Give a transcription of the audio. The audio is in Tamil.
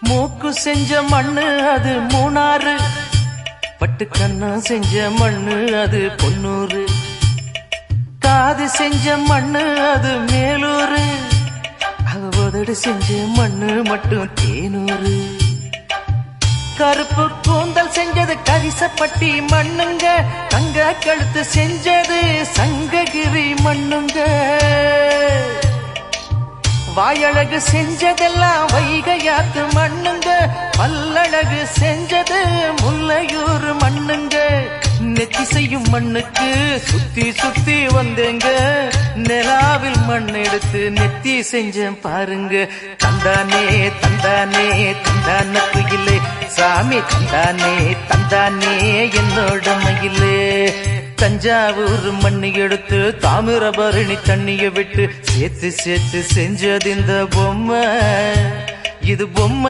மூக்கு செஞ்ச மண்ணு அது மூணாறு, பட்டு கண்ணா செஞ்ச மண்ணு அது பொன்னூறு, காது செஞ்ச மண்ணு அது மேலூரு, அவதடு செஞ்ச மண்ணு மட்டும் தேனூரு. கருப்பு கூந்தல் செஞ்சது கரிசப்பட்டி மண்ணுங்க, தங்க கழுத்து செஞ்சது சங்ககிரி மண்ணுங்க, வாயழகு செஞ்சதெல்லாம் வைகையாத்து மண்ணுங்க, பல்லழகு செஞ்சது முல்லையூர் மண்ணுங்க. நெத்தி செய்யும் மண்ணுக்கு சுத்தி சுத்தி வந்தேங்க, நிலாவில் மண் எடுத்து நெத்தி செஞ்சேன் பாருங்க. தந்தானே தந்தானே தந்தான குயிலே, சாமி தந்தானே தந்தானே என்னோட மயிலே. தஞ்சாவூர் மண்ணு எடுத்து தாமிரபரணி தண்ணிய விட்டு சேர்த்து சேர்த்து செஞ்சது இந்த பொம்மை, இது பொம்மை.